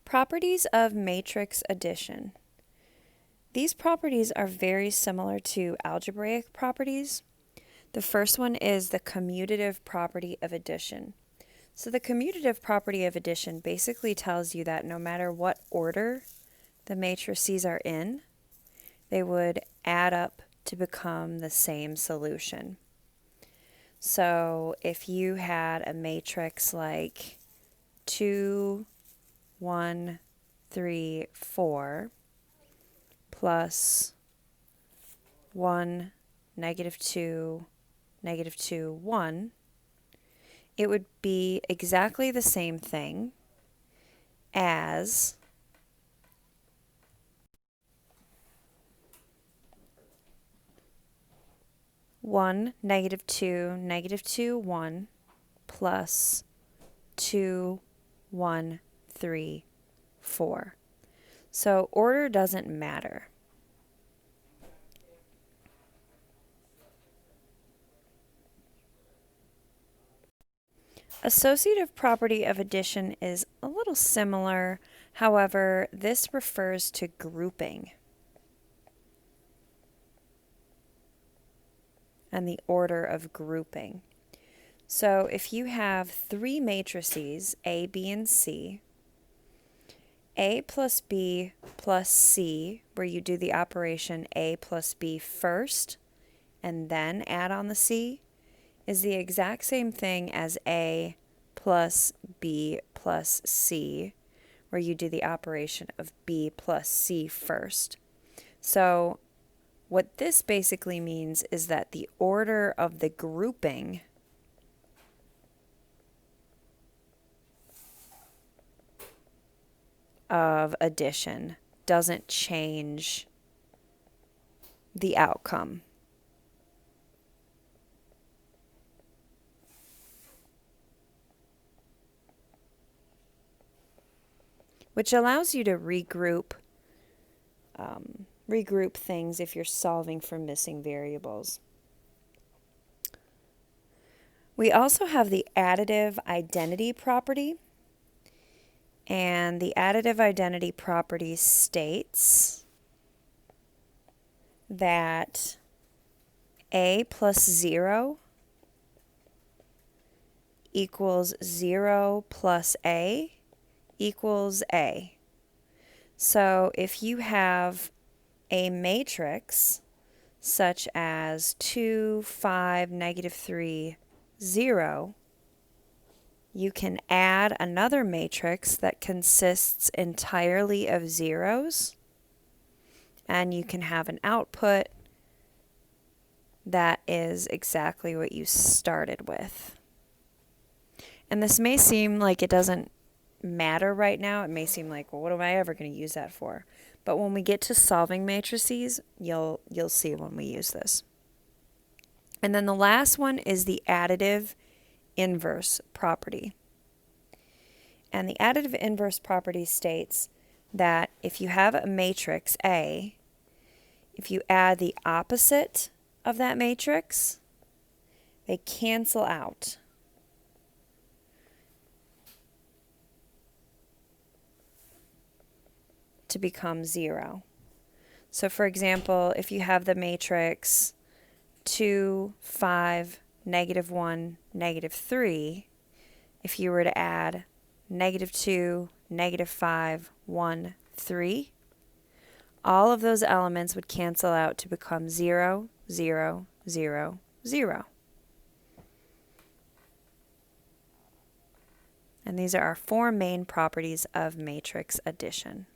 Properties of matrix addition. These properties are very similar to algebraic properties. The first one is the commutative property of addition. So the commutative property of addition basically tells you that no matter what order the matrices are in, they would add up to become the same solution. So if you had a matrix like 2, 1, 3, 4 plus 1, -2, -2, 1, it would be exactly the same thing as 1, -2, -2, 1 plus 2, 1, 3, 4. So order doesn't matter. Associative property of addition is a little similar, however, this refers to grouping and the order of grouping. So if you have three matrices, A, B, and C, A plus B plus C, where you do the operation A plus B first and then add on the C, is the exact same thing as A plus B plus C, where you do the operation of B plus C first. So what this basically means is that the order of the grouping of addition doesn't change the outcome. Which allows you to regroup things if you're solving for missing variables. We also have the additive identity property. And the additive identity property states that A plus 0 equals 0 plus A equals A. So if you have a matrix such as 2, 5, -3, 0, you can add another matrix that consists entirely of zeros, and you can have an output that is exactly what you started with. And this may seem like it doesn't matter right now. It may seem like, well, what am I ever going to use that for? But when we get to solving matrices, you'll see when we use this. And then the last one is the additive inverse property. And the additive inverse property states that if you have a matrix A, if you add the opposite of that matrix, they cancel out. To become 0. So for example, if you have the matrix 2, 5, -1, -3, if you were to add -2, -5, 1, 3, all of those elements would cancel out to become 0, 0, 0, 0. And these are our four main properties of matrix addition.